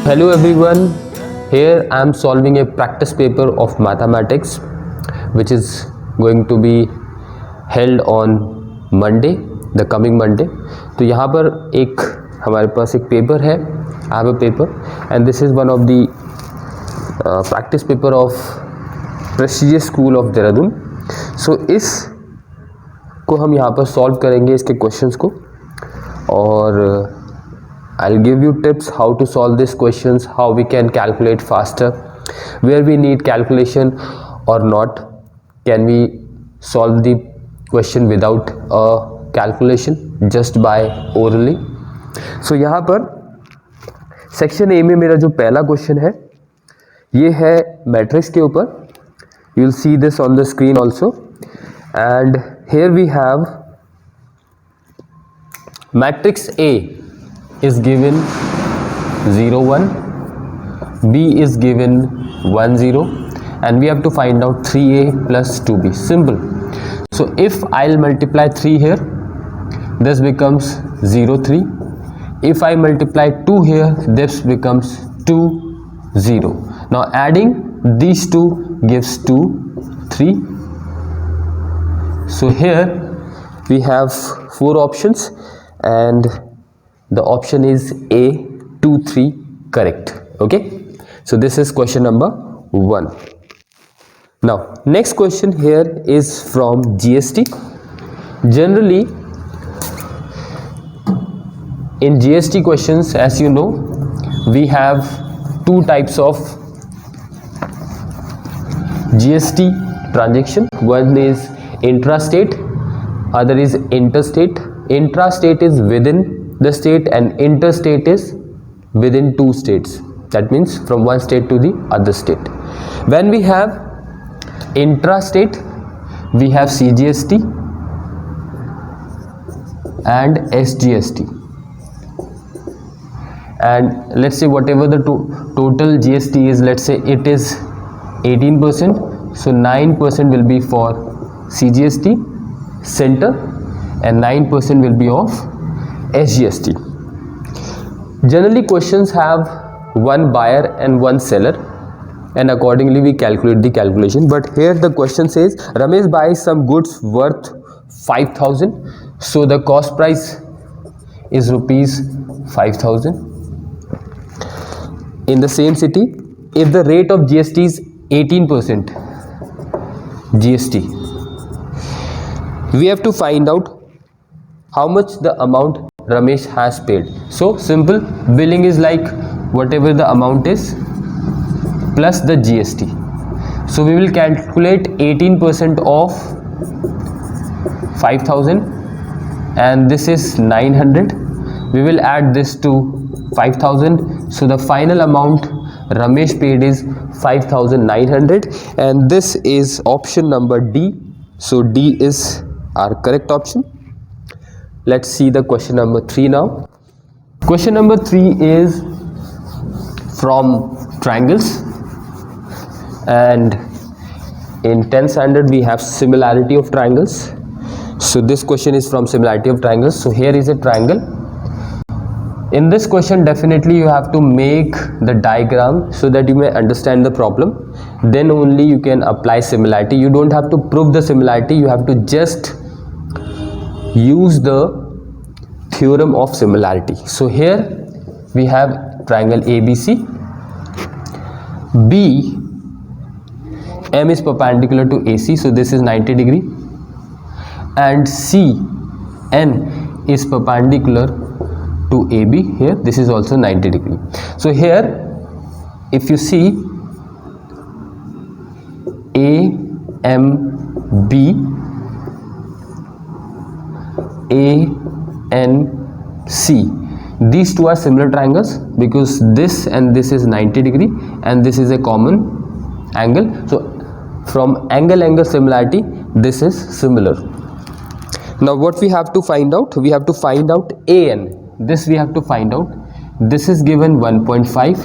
Hello everyone, here I am solving a practice paper of mathematics which is going to be held on Monday, the coming Monday. तो यहाँ पर एक हमारे पास एक paper है, I have a paper and this is one of the practice paper of prestigious school of Dehradun. So इस को हम यहाँ पर सॉल्व करेंगे इसके क्वेश्चंस को और I'll give you tips how to solve these questions, how we can calculate faster, where we need calculation or not, can we solve the question without a calculation just by orally. So यहाँ पर section A में मेरा जो पहला question है ये है matrix के ऊपर. You will see this on the screen also and here we have matrix A is given 0 1, B is given 1 0 and we have to find out 3A plus 2B. Simple. So if I'll multiply 3 here, this becomes 0 3. If I multiply 2 here, this becomes 2 0. Now adding these two gives 2 3. So here we have 4 options and the option is A 2 3 correct. Okay, so this is question number 1. Now next question here is from GST. Generally in GST questions, as you know, we have two types of GST transaction. One is intrastate, other is interstate. Intrastate is within the state and interstate is within two states. That means from one state to the other state. When we have intrastate, we have CGST and SGST. And let's say whatever the total GST is, let's say it is 18%. So 9% will be for CGST center and 9% will be of SGST. Generally questions have one buyer and one seller and accordingly we calculate the calculation, but here the question says Ramesh buys some goods worth 5,000, so the cost price is rupees 5,000. In the same city, if the rate of GST is 18% GST, we have to find out how much the amount Ramesh has paid. So simple, billing is like whatever the amount is plus the GST. So we will calculate 18% of 5,000 and this is 900. We will add this to 5,000. So the final amount Ramesh paid is 5,900 and this is option number D. So D is our correct option. Let's see the question number 3 now. Question number 3 is from triangles and in 10th standard we have similarity of triangles. So this question is from similarity of triangles. So here is a triangle. In this question definitely you have to make the diagram so that you may understand the problem. Then only you can apply similarity. You don't have to prove the similarity, you have to just use the theorem of similarity. So here we have triangle ABC. B, M is perpendicular to AC, so this is 90 degree, and C, N is perpendicular to AB. Here this is also 90 degree. So here if you see AMB, ANC, these two are similar triangles because this and this is 90 degree and this is a common angle. So from angle similarity this is similar. Now what we have to find out? We have to find out AN. This we have to find out. This is given 1.5.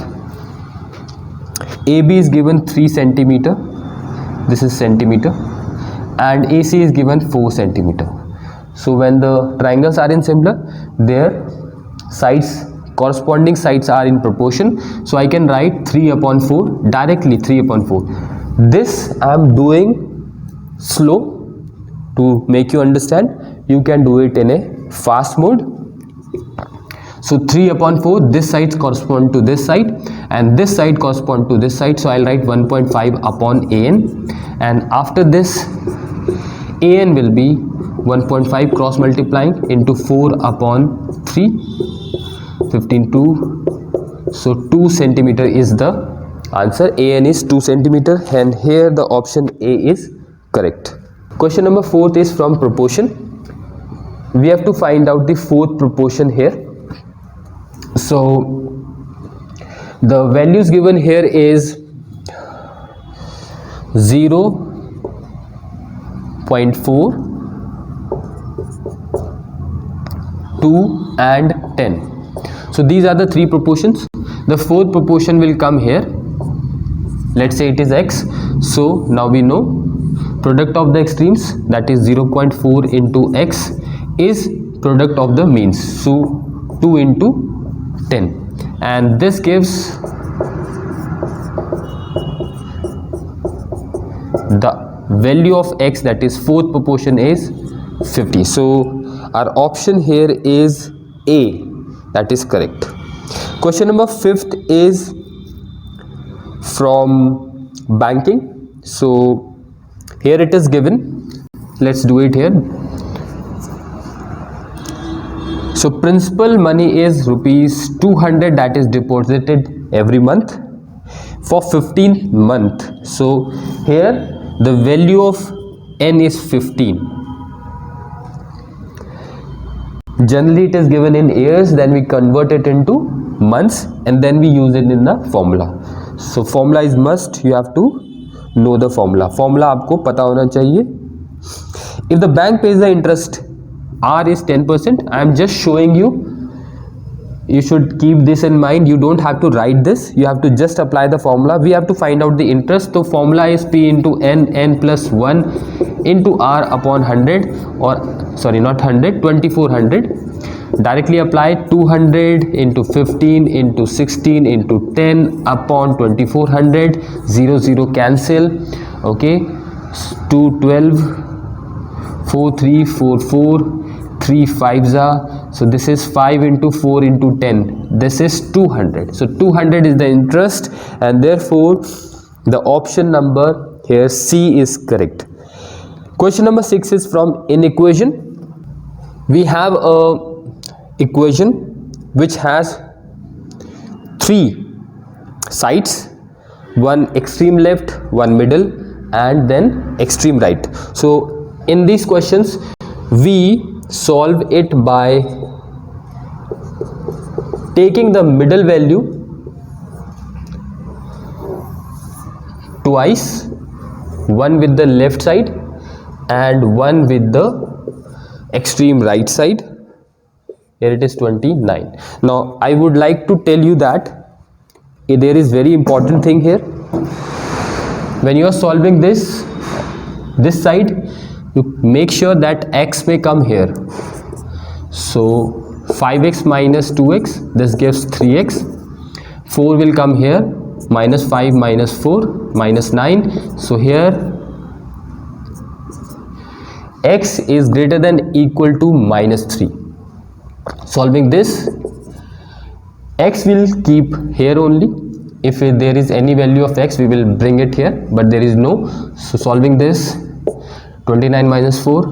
AB is given 3 centimeter. This is centimeter and AC is given 4 centimeter. So when the triangles are in similar, their sides corresponding sides are in proportion, so I can write 3 upon 4 directly. 3 upon 4. This I am doing slow to make you understand. You can do it in a fast mode. So 3 upon 4, this side correspond to this side and this side correspond to this side, so I'll write 1.5 upon an, and after this an will be 1.5 cross multiplying into 4 upon 3, 15 2, so 2 centimeter is the answer. An is 2 centimeter, and here the option A is correct. Question number 4 is from proportion. We have to find out the fourth proportion here. So the values given here is 0.4, 2 and 10. So these are the three proportions. The fourth proportion will come here. Let's say it is x. So now we know product of the extremes, that is 0.4 into x, is product of the means. So 2 into 10, and this gives the value of x, that is fourth proportion, is 50. So our option here is A, that is correct. Question number 5th is from banking. So here it is given. Let's do it here. So principal money is rupees 200, that is deposited every month for 15th month. So here the value of n is 15. Generally it is given in years, then we convert it into months, and then we use it in the formula. So formula is must. You have to know the formula. Formula आपको पता होना चाहिए. If the bank pays the interest, R is 10%. I am just showing you. You should keep this in mind. You don't have to write this. You have to just apply the formula. We have to find out the interest. So formula is P into n plus 1 into R upon 100, or sorry, not 100, 2400. Directly apply 200 into 15 into 16 into 10 upon 2400. 0 0 cancel. Okay, 2 12, 4 3 4 4, 3 5s are, so this is 5 into 4 into 10, this is 200. So 200 is the interest, and therefore the option number here C is correct. Question number 6 is from inequation. We have a equation which has 3 sides, one extreme left, one middle, and then extreme right. So in these questions we solve it by taking the middle value twice, one with the left side and one with the extreme right side. Here it is 29. Now I would like to tell you that there is very important thing here. When you are solving this side, you make sure that x may come here. So 5x minus 2x, this gives 3x. 4 will come here, minus 5 minus 4 minus 9. So here x is greater than equal to minus 3. Solving this, x will keep here only. If there is any value of x, we will bring it here, but there is no. So solving this, 29 minus 4,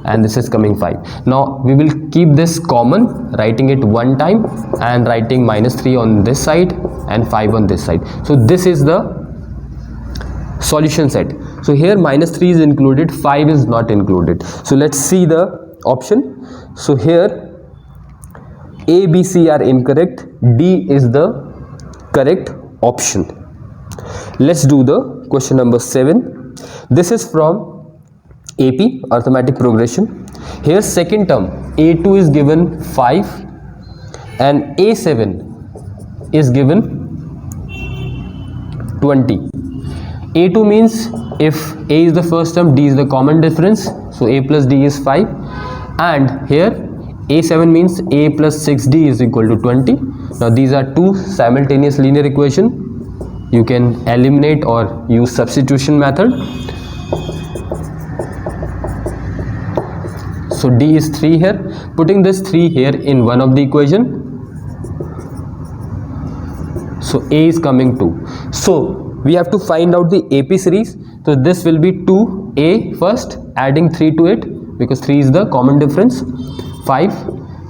and this is coming 5. Now we will keep this common, writing it one time and writing minus 3 on this side and 5 on this side. So this is the solution set. So here minus 3 is included, 5 is not included. So let's see the option. So here A, B, C are incorrect. D is the correct option. Let's do the question number 7. This is from AP, arithmetic progression. Here second term A2 is given 5 and A7 is given 20. A2 means if A is the first term, D is the common difference, so A plus D is 5, and here A7 means A plus 6D is equal to 20. Now these are two simultaneous linear equation. You can eliminate or use substitution method. So D is 3 here. Putting this 3 here in one of the equation. So A is coming 2. So we have to find out the AP series. So this will be 2A first, adding 3 to it because 3 is the common difference. 5,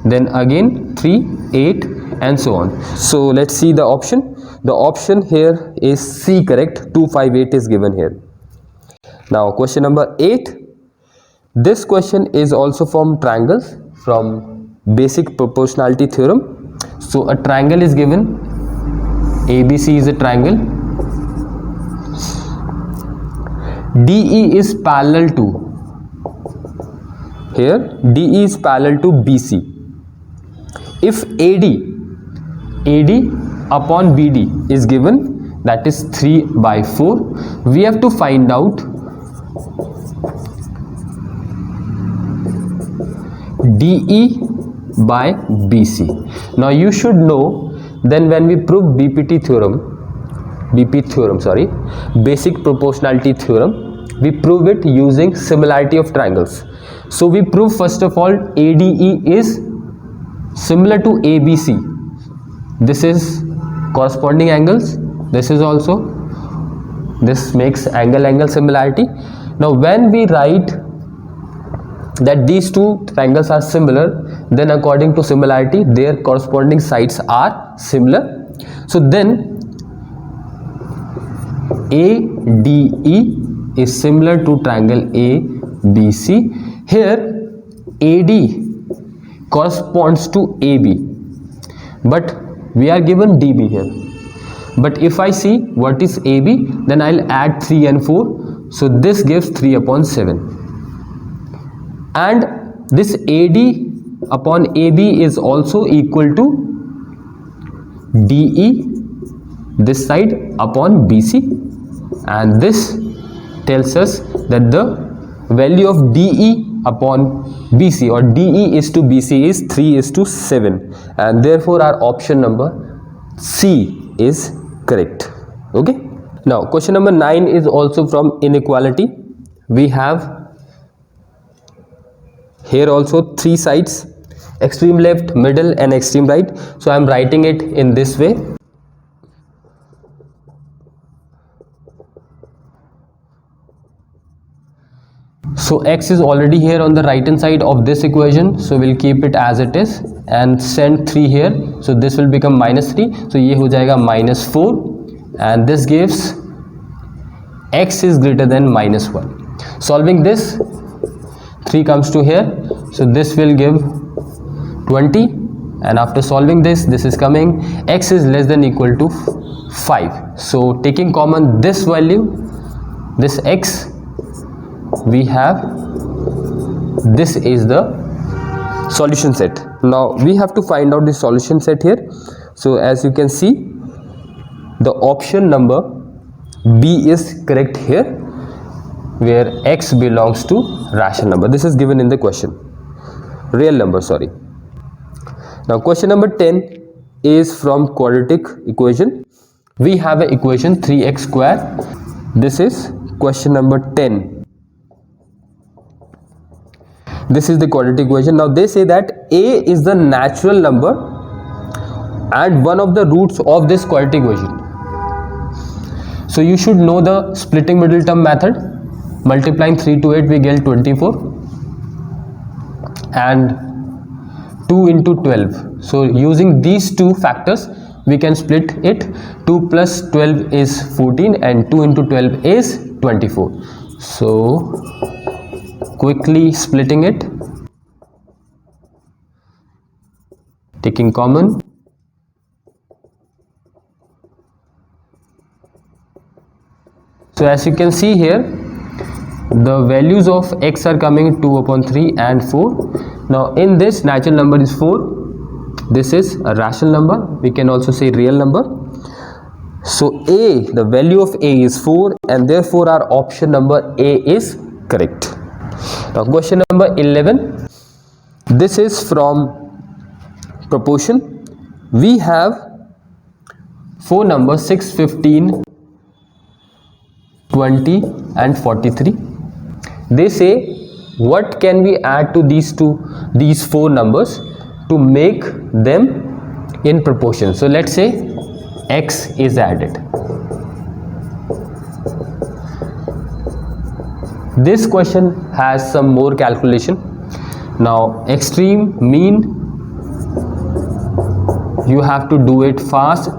then again 3, 8 and so on. So let's see the option. The option here is C, correct. 2, 5, 8 is given here. Now question number 8. This question is also from triangles, from basic proportionality theorem. So a triangle is given. ABC is a triangle. DE is parallel to, here DE is parallel to BC. If AD upon BD is given, that is 3/4, we have to find out DE by BC. Now you should know, then when we prove basic proportionality theorem, we prove it using similarity of triangles. So we prove first of all ADE is similar to ABC. This is corresponding angles. This is also, this makes angle similarity. Now when we write that these two triangles are similar, then according to similarity their corresponding sides are similar. So then ADE is similar to triangle ABC. Here AD corresponds to AB, but we are given DB here. But if I see what is AB, then I'll add 3 and 4. So this gives 3/7. And this AD upon AB is also equal to DE, this side, upon BC. And this tells us that the value of DE upon BC, or DE is to BC, is 3:7, and therefore our option number C is correct. Okay. Now question number 9 is also from inequality. We have here also 3 sides, extreme left, middle and extreme right. So I am writing it in this way. So x is already here on the right hand side of this equation, so we'll keep it as it is and send 3 here. So this will become -3. So ये हो जाएगा -4, and this gives x is greater than -1. Solving this, 3 comes to here, so this will give 20, and after solving this is coming x is less than equal to 5. So taking common this value, this x, we have, this is the solution set. Now we have to find out the solution set here. So as you can see, the option number B is correct here, where x belongs to rational number. This is given in the question, real number, sorry. Now question number 10 is from quadratic equation. We have an equation 3x square. This is question number 10. This is the quadratic equation. Now they say that a is the natural number and one of the roots of this quadratic equation. So you should know the splitting middle term method. Multiplying 3 to 8 we get 24, and 2 into 12. So using these two factors we can split it. 2 plus 12 is 14 and 2 into 12 is 24. So quickly splitting it, taking common. So as you can see here, the values of x are coming 2/3 and 4. Now in this, natural number is 4. This is a rational number, we can also say real number. So a, the value of a is 4, and therefore our option number A is correct. Now question number 11. This is from proportion. We have four numbers 6, 15, 20 and 43. They say what can we add to these four numbers to make them in proportion. So let's say x is added. This question has some more calculation. Now extreme mean, you have to do it fast,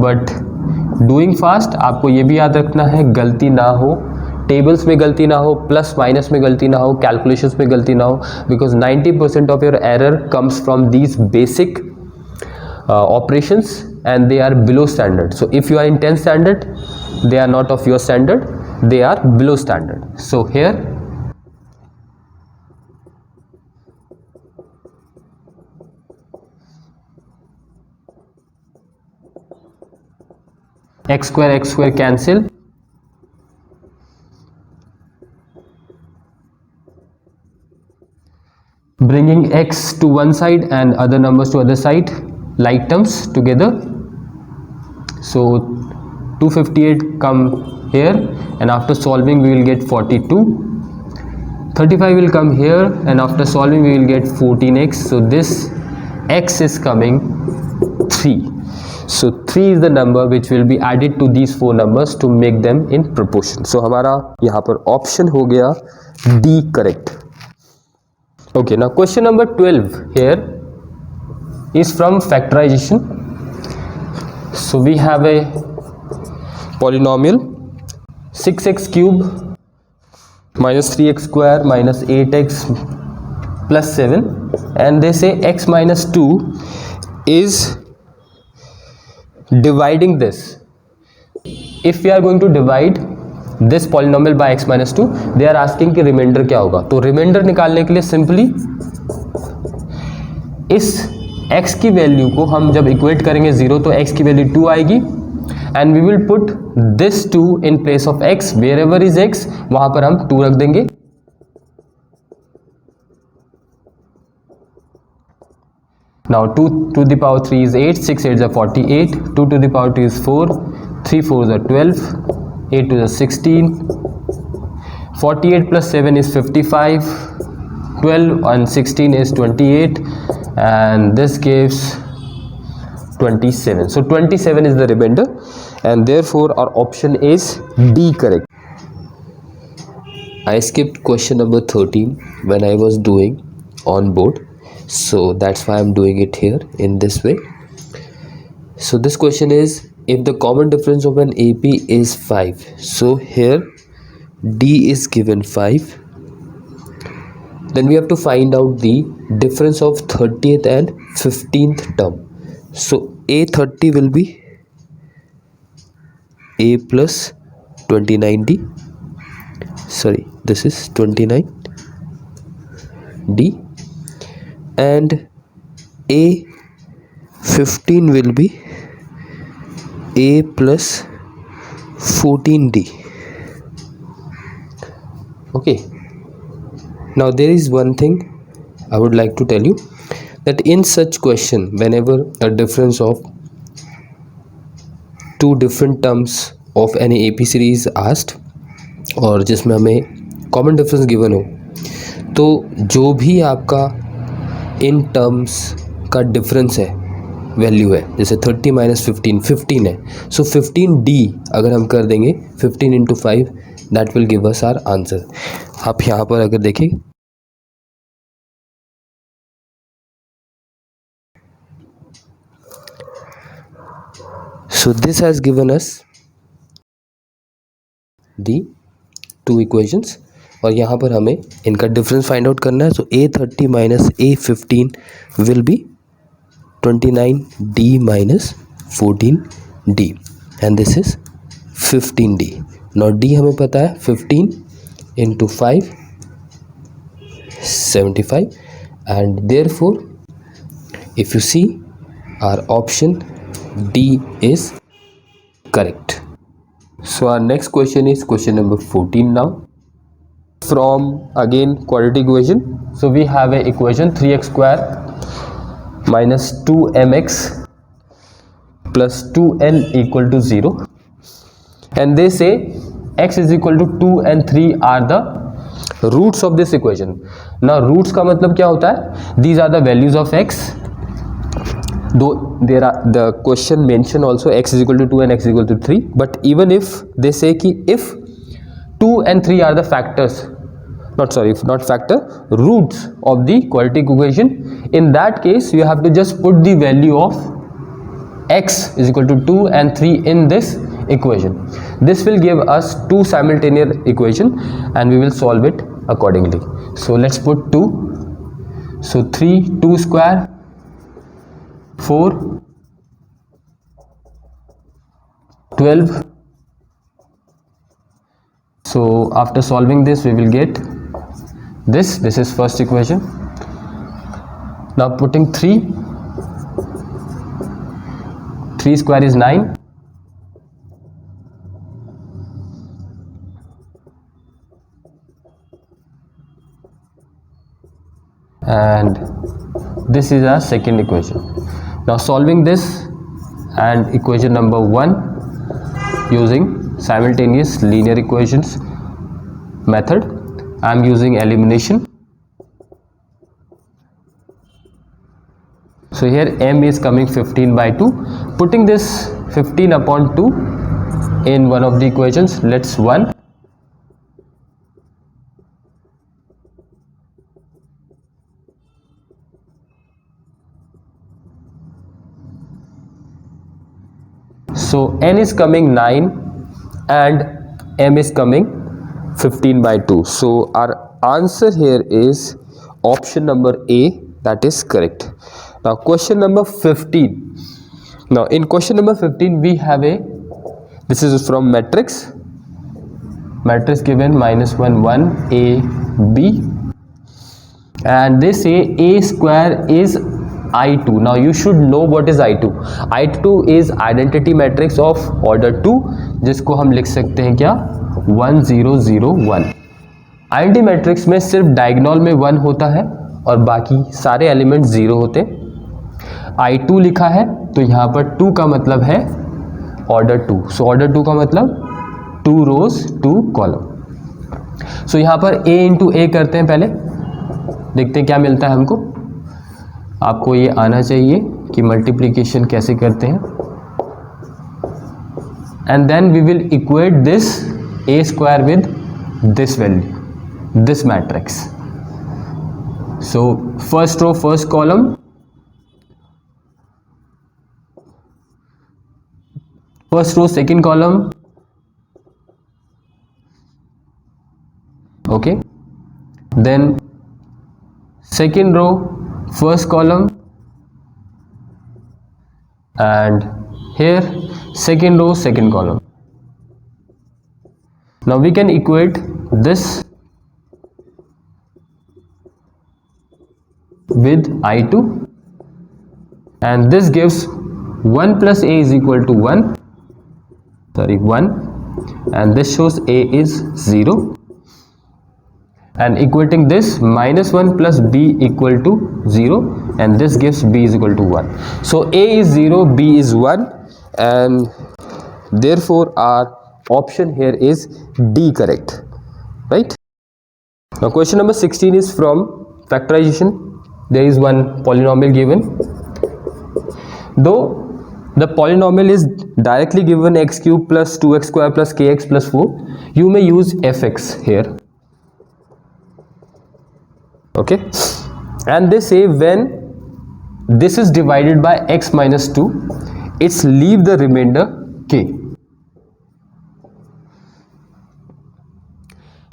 but doing fast आपको ये भी याद रखना है गलती ना हो, tables में गलती ना हो, प्लस माइनस में गलती ना हो, कैलकुलेशंस में गलती ना हो, because 90% of your error comes from these basic operations and they are below standard. So if you are in 10th standard, they are not of your standard, they are below standard. So here x square cancel, bringing x to one side and other numbers to other side, like terms together. So 258 come here, and after solving we will get 42. 35 will come here, and after solving we will get 14x. So this x is coming 3. So 3 is the number which will be added to these four numbers to make them in proportion. So हमारा यहाँ पर option हो गया D correct. Okay, now question number 12 here is from factorization. So we have a polynomial 6x cube minus 3x square minus 8x plus 7, and they say x minus 2 is dividing this. If we are going to divide this polynomial by x minus 2, they are asking कि reminder क्या होगा. तो reminder निकालने के लिए simply इस x की value को हम जब इक्वेट करेंगे 0 तो x की वैल्यू 2 आएगी, and we will put this 2 in place of x. Wherever is x, वहां पर हम 2 रख देंगे. Now 2 to the power 3 is 8, 6 8s are 48, 2 to the power 2 is 4, 3 4s are 12, 8 2s are 16, 48 plus 7 is 55, 12 and 16 is 28, and this gives 27. So 27 is the remainder, and therefore our option is D correct. I skipped question number 13 when I was doing on board, so that's why I'm doing it here in this way. So this question is, if the common difference of an AP is 5, so here D is given 5, then we have to find out the difference of 30th and 15th term. So A30 will be A plus 29D, sorry, this is 29D, and A15 will be A plus 14D. Okay, now there is one thing I would like to tell you, that in such question, whenever a difference of two different terms of any AP series asked, और जिसमें हमें common difference given हो, तो जो भी आपका in terms का difference है, वैल्यू है, जैसे 30 माइनस 15 है, सो 15D अगर हम कर देंगे 15 into 5, that will give us our answer. आप यहाँ पर अगर देखें, so this has given us the two equations, और यहाँ पर हमें इनका डिफरेंस फाइंड आउट करना है. So A30 minus A15 will be 29D minus 14D, and this is 15D. Now D हमें पता है 15 into 5 75, and therefore if you see our option D is correct. So our next question is question number 14 now. from again quadratic equation. So we have a equation 3x square minus 2mx plus 2n equal to 0, and they say x is equal to 2 and 3 are the roots of this equation. Now roots का मतलब क्या होता है? These are the values of x, though there are the question mention also x is equal to 2 and x is equal to 3, but even if they say कि if 2 and 3 are the factors, not factor, roots of the quadratic equation, in that case you have to just put the value of x is equal to 2 and 3 in this equation. This will give us two simultaneous equation and we will solve it accordingly. So let's put 2. So 3, 2 square, 4, 12. So after solving this we will get this is first equation. Now putting 3 square is 9, and this is our second equation. Now solving this and equation number 1 using simultaneous linear equations method, I am using elimination. So here m is coming 15 by 2. Putting this 15 upon 2 in one of the equations, let's 1. So n is coming 9 and m is coming 15 by 2. So our answer here is option number A, that is correct. Now question number 15. Now in question number 15 we have this is from matrix given -1 1 a b, and they say a square is I2. Now you should know what is I2. I2 is identity matrix of order 2, जिसको हम लिख सकते हैं क्या, 1 0 0 1. Identity matrix में सिर्फ diagonal में 1 होता है और बाकी सारे एलिमेंट 0 होते हैं. I2 लिखा है तो यहाँ पर 2 का मतलब है ऑर्डर 2. सो ऑर्डर 2 का मतलब 2 रोज 2 कॉलम. सो यहाँ पर a इंटू ए करते हैं, पहले देखते हैं क्या मिलता है हमको. आपको ये आना चाहिए कि मल्टीप्लिकेशन कैसे करते हैं, and then we will equate this a square with this value, this matrix. So first row first column, first row second column, okay, then second row first column, and here second row second column. Now we can equate this with I2, and this gives 1 plus a is equal to 1, and this shows a is 0, and equating this -1 plus b equal to 0, and this gives b is equal to 1. So a is 0, b is 1, and therefore our option here is D correct, right? Now question number 16 is from factorization. There is one polynomial given. Though the polynomial is directly given x cube plus 2x square plus kx plus 4, you may use fx here, okay, and they say when this is divided by x minus 2, it's leave the remainder k.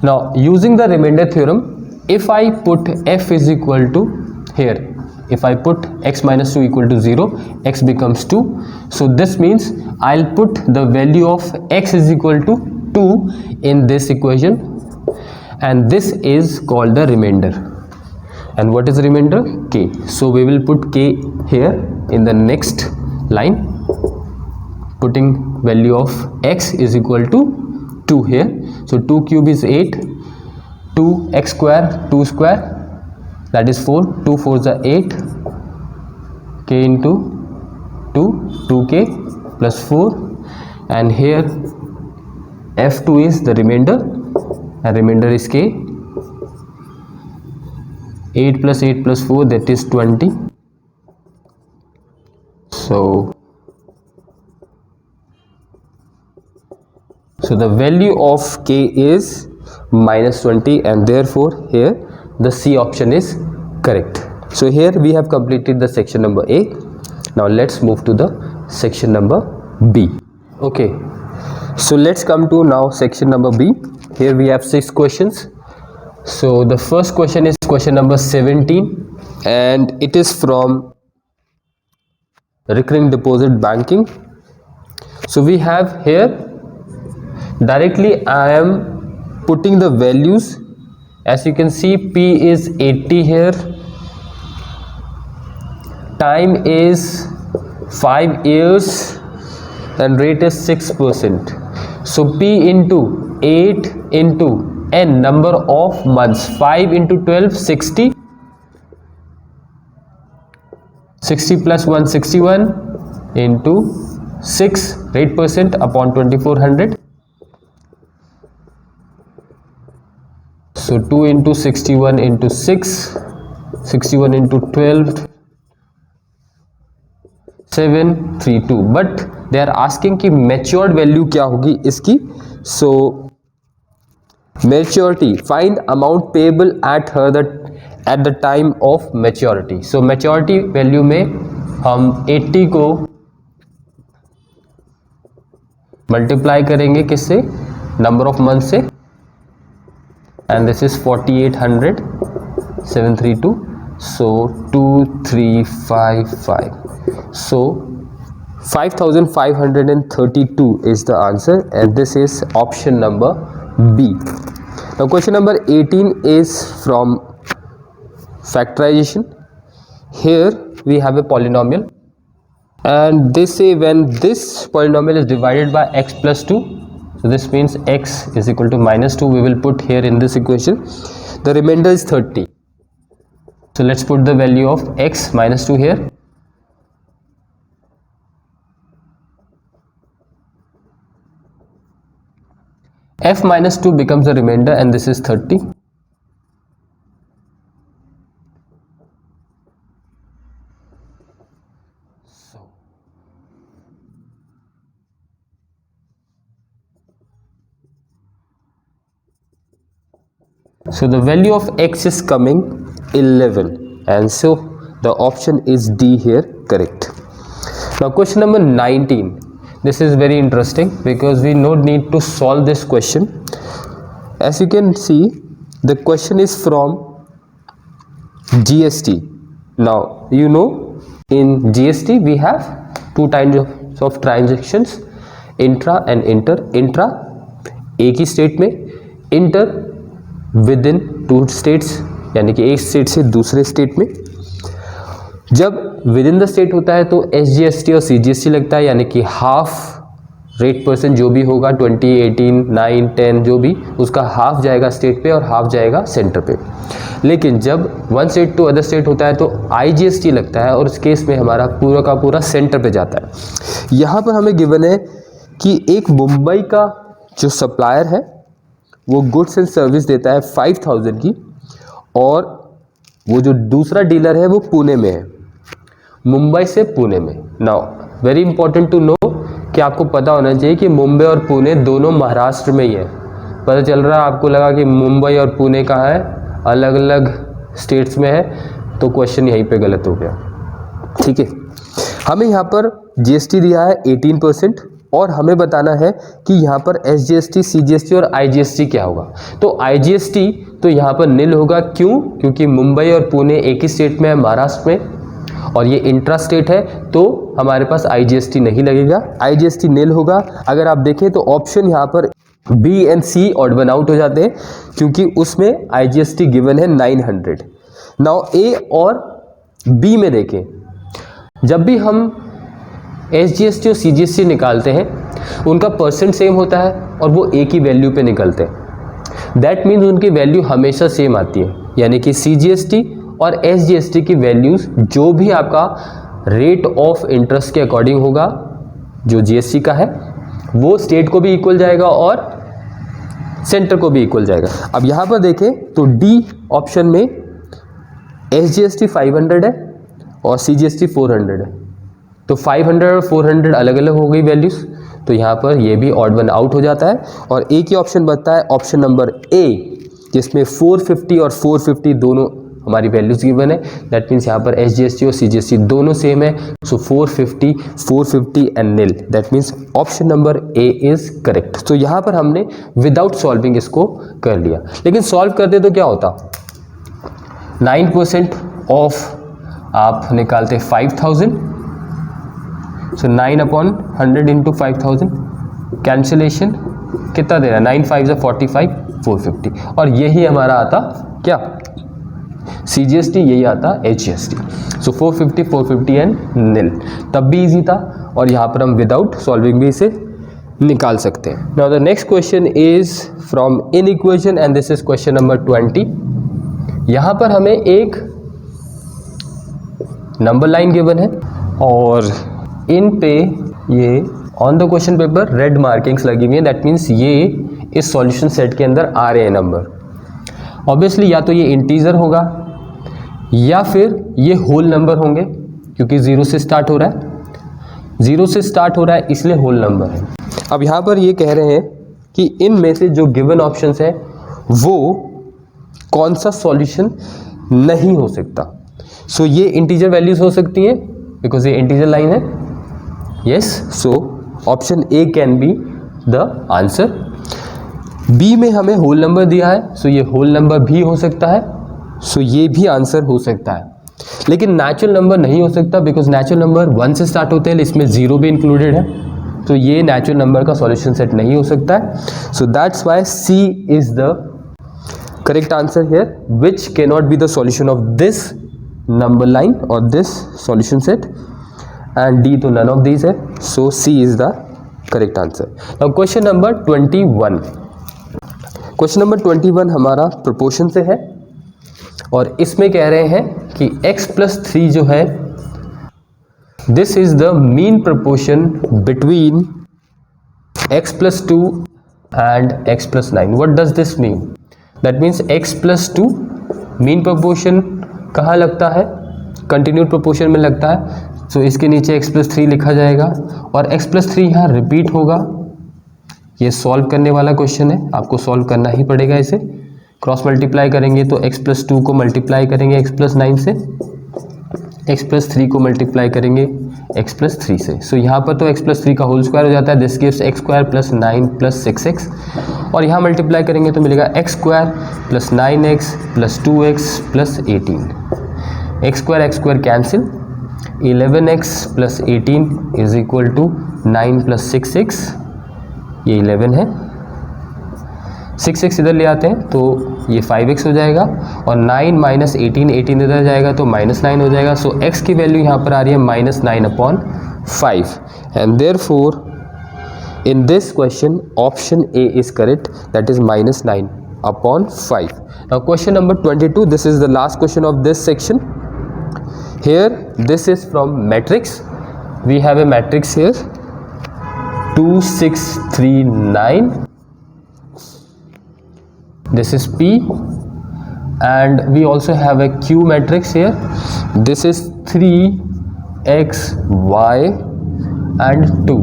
Now using the remainder theorem, if I put f is equal to here, if I put x minus 2 equal to 0, x becomes 2. So this means I'll put the value of x is equal to 2 in this equation, and this is called the remainder. And what is the remainder? K. So we will put k here in the next line, putting value of x is equal to 2 here. So 2 cube is 8, 2x square 2 square that is 4, 2 4s are 8, k into 2, 2k plus 4, and here f2 is the remainder, and remainder is k. 8 plus 8 plus 4, that is 20. So the value of k is minus 20, and therefore here the C option is correct. So here we have completed the section number A. Now let's move to the section number B. Okay, so let's come to now section number B. Here we have 6 questions. So the first question is question number 17, and it is from recurring deposit banking. So we have here directly I am putting the values. As you can see, P is 80 here, time is 5 years, and rate is 6%. So P into 8 into n, number of months, 5 into 12, 60, 60 plus 1, 61 into 6, rate percent upon 2400. So 2 into 61 into 6, 61 into 12, 732. But they are asking कि matured value क्या होगी इसकी. So maturity, find amount payable at her at the time of maturity. So maturity value में हम 80 को multiply करेंगे किससे, number of month से, and this is 4800, 732, so 2355. So 5532 is the answer, and this is option number B. Now question number 18 is from factorization. Here we have a polynomial, and they say when this polynomial is divided by x plus 2, so this means x is equal to minus 2, we will put here in this equation. The remainder is 30. So let's put the value of x minus 2 here. F minus 2 becomes the remainder, and this is 30. So the value of x is coming 11, and so the option is D here, correct. Now question number 19. This is very interesting because we no need to solve this question. As you can see, the question is from GST. Now you know in GST we have 2 types of transactions, intra and inter. Intra एक ही state में, inter with in 2 states, यानी कि एक state से दूसरे state में. जब with in the state होता है तो SGST और CGST लगता है, यानी कि हाफ रेट परसेंट जो भी होगा 20, 18, 9, 10 जो भी, उसका हाफ जाएगा स्टेट पे और हाफ जाएगा सेंटर पे. लेकिन जब one state to other state होता है तो IGST लगता है, और इस केस में हमारा पूरा का पूरा सेंटर पे जाता है. यहाँ पर हमें गिवन है कि एक मुंबई का जो सप्लायर है वो गुड्स एंड सर्विस देता है 5000 की, और वो जो दूसरा डीलर है वो पुणे में है, मुंबई से पुणे में. Now very important to know कि आपको पता होना चाहिए कि मुंबई और पुणे दोनों महाराष्ट्र में ही है. पता चल रहा है आपको लगा कि मुंबई और पुणे कहाँ है, अलग अलग स्टेट्स में है, तो क्वेश्चन यहीं पे गलत हो गया. ठीक है, हमें यहाँ पर GST दिया है 18%, और हमें बताना है कि यहाँ पर SGST, CGST और IGST क्या होगा. तो IGST तो यहाँ पर नील होगा. क्यों? क्योंकि मुंबई और पुणे एक ही स्टेट में है, महाराष्ट्र में, और ये इंट्रा स्टेट है, तो हमारे पास IGST नहीं लगेगा. IGST नील होगा. अगर आप देखें तो ऑप्शन यहाँ पर B and C odd one out हो जाते हैं, क्योंकि उसमें IGST गिवन है 900. नाउ A और B में देखें, जब भी हम SGST और CGST निकालते हैं उनका परसेंट सेम होता है और वो एक ही वैल्यू पे निकलते हैं. दैट मीन्स उनकी वैल्यू हमेशा सेम आती है, यानी कि CGST और SGST की वैल्यूज़ जो भी आपका रेट ऑफ इंटरेस्ट के अकॉर्डिंग होगा जो GST का है वो स्टेट को भी इक्वल जाएगा और सेंटर को भी इक्वल जाएगा। अब यहाँ पर देखें तो डी ऑप्शन में SGST 500 है और CGST 400 है, तो 500 और 400 अलग अलग हो गई वैल्यूज़, तो यहाँ पर ये भी ऑड वन आउट हो जाता है और एक ही ऑप्शन बचता है ऑप्शन नंबर ए, जिसमें 450 और 450 दोनों हमारी वैल्यूज गिवन है। दैट मीन्स यहाँ पर SGST और CGST दोनों सेम है, सो 450 450 and nil, that means option number A is correct. तो यहाँ पर हमने विदाउट सॉल्विंग इसको कर लिया, लेकिन सॉल्व करते तो क्या होता, 9% ऑफ आप निकालते 5000, सो 9/100 इंटू 5000, कैंसिलेशन कितना दे रहा है, 9 5 45 450, और यही हमारा आता क्या CGST, यही आता HGST। सो 450 450 एंड निल, तब भी इजी था और यहाँ पर हम विदाउट सॉल्विंग भी इसे निकाल सकते हैं। Now the next question is from in equation and this is question number 20। यहाँ पर हमें एक नंबर लाइन गिवन है और इन पे ये on the question paper red markings लगी हुई है, दैट मीन्स ये इस सॉल्यूशन सेट के अंदर आ रहे हैं नंबर। ऑब्वियसली या तो ये इंटीजर होगा या फिर ये होल नंबर होंगे, क्योंकि 0 से स्टार्ट हो रहा है, 0 से स्टार्ट हो रहा है इसलिए होल नंबर है। अब यहाँ पर ये कह रहे हैं कि इनमें से जो गिवन ऑप्शंस है वो कौन सा सॉल्यूशन नहीं हो सकता। सो ये इंटीजर वैल्यूज हो सकती हैं बिकॉज ये इंटीजर लाइन है, yes, so option A can be the answer. B में हमें होल नंबर दिया है, सो ये होल नंबर भी हो सकता है, सो ये भी आंसर हो सकता है। लेकिन नेचुरल नंबर नहीं हो सकता बिकॉज नेचुरल नंबर 1 से स्टार्ट होते हैं, इसमें 0 भी इंक्लूडेड है, तो ये नेचुरल नंबर का सॉल्यूशन सेट नहीं हो सकता है। So that's why C is the correct answer here, which can not be the solution of this number line और this solution set, and D तो नन ऑफ दीज है, so C is the correct answer. Now question number 21। Question number 21 हमारा proportion से है और इसमें कह रहे हैं कि x+3 जो है this is the mean proportion between x+2 and x+9। What does this mean? That means x+2 mean proportion कहाँ लगता है, कंटिन्यूड प्रोपोर्शन में लगता है, सो इसके नीचे x+3 लिखा जाएगा और x+3 यहाँ रिपीट होगा। ये सॉल्व करने वाला क्वेश्चन है, आपको सॉल्व करना ही पड़ेगा। इसे क्रॉस मल्टीप्लाई करेंगे तो x+2 को मल्टीप्लाई करेंगे x+9 से, x+3 को मल्टीप्लाई करेंगे x+3 से, सो यहाँ पर तो x+3 का होल स्क्वायर हो जाता है, दिस गिव्स x² + 9 + 6x, और यहाँ मल्टीप्लाई करेंगे तो मिलेगा x² + 9x + 2x + 18, x² cancel, 11x + 18 is equal to 9 + 6x, ये 11 है, 6x इधर ले आते हैं तो ये 5x हो जाएगा और 9 - 18 18 इधर जाएगा तो -9 हो जाएगा। सो x की वैल्यू यहाँ पर आ रही है -9/5 and therefore in this question option A is correct, that is -9/5। Now question number 22, this is the last question of this section. Here this is from matrix, we have a matrix here 2 6 3 9, this is P, and we also have a Q matrix here, this is 3 x y and 2.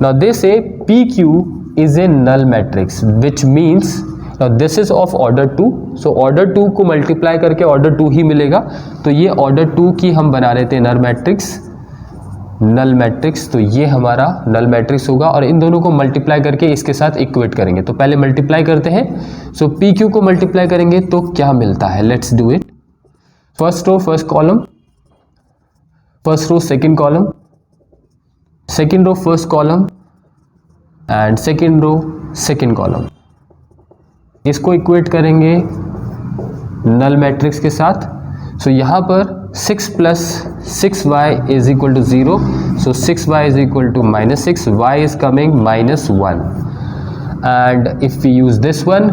Now they say PQ is a null matrix, which means now this is of order 2, so order 2 को multiply करके order 2 ही मिलेगा, तो ये order 2 की हम बना रहे थे नल मैट्रिक्स, तो ये हमारा नल मैट्रिक्स होगा और इन दोनों को मल्टीप्लाई करके इसके साथ इक्वेट करेंगे। तो पहले मल्टीप्लाई करते हैं, सो पी क्यू को मल्टीप्लाई करेंगे तो क्या मिलता है, let's do it. First row first column, first row second column, second row first column and second row second column, इसको इक्वेट करेंगे नल मैट्रिक्स के साथ। सो यहाँ पर 6 + 6y is equal to 0, so 6y is equal to -6, y is coming -1 and if we use this one,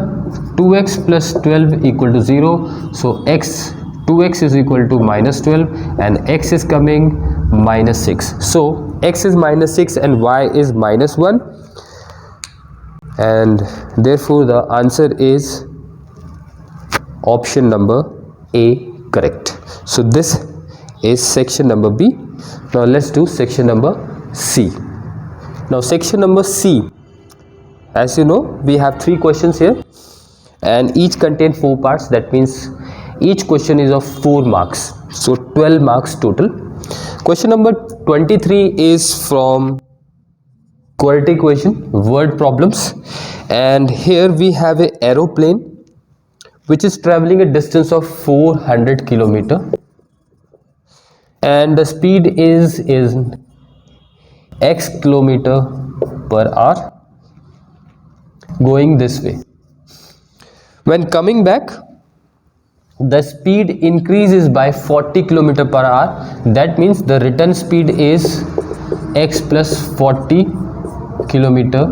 2x plus 12 equal to 0, so 2x is equal to minus 12 and x is coming minus 6. So x is minus 6 and y is minus 1, and therefore the answer is option number A correct. So this is section number B. Now let's do section number C. Now section number C, as you know, we have 3 questions here and each contain 4 parts. That means each question is of 4 marks, so 12 marks total. Question number 23 is from quality question, word problems, and here we have an aeroplane which is traveling a distance of 400 kilometer and the speed is x kilometer per hour going this way. When coming back, the speed increases by 40 kilometer per hour. That means the return speed is x plus 40 kilometer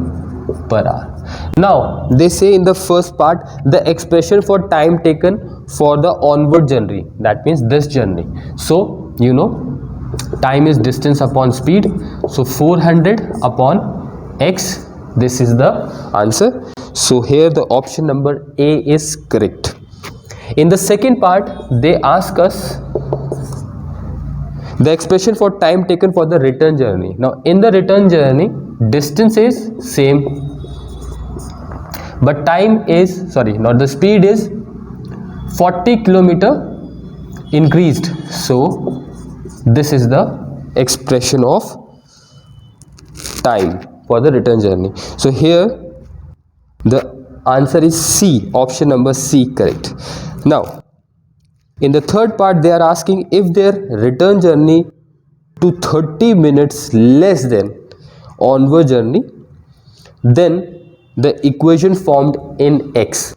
per hour. Now they say in the first part the expression for time taken for the onward journey, that means this journey. So you know, time is distance upon speed, so 400 upon x, this is the answer. So here the option number A is correct. In the second part they ask us the expression for time taken for the return journey. Now in the return journey, distance is same but time is, the speed is 40 kilometer increased. So this is the expression of time for the return journey. So here the answer is C, option number C correct. Now in the third part they are asking if their return journey to 30 minutes less than onward journey, then the equation formed in x.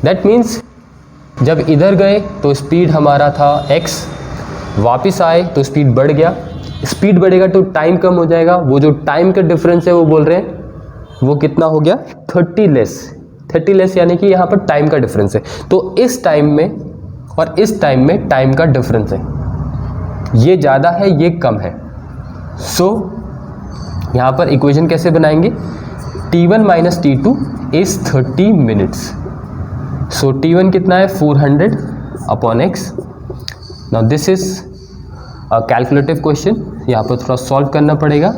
That means जब इधर गए तो speed हमारा था x, वापस आए तो speed बढ़ गया, स्पीड बढ़ेगा तो टाइम कम हो जाएगा, वो जो टाइम का डिफरेंस है वो बोल रहे हैं वो कितना हो गया 30 लेस, यानी कि यहाँ पर टाइम का डिफरेंस है। तो इस टाइम में और इस टाइम में टाइम का डिफरेंस है, ये ज़्यादा है ये कम है। सो यहाँ पर इक्वेशन कैसे बनाएंगे, T1 minus T2 is 30 minutes. So T1 कितना है 400 upon x। Now this is a calculative question, यहाँ पर थोड़ा सॉल्व करना पड़ेगा।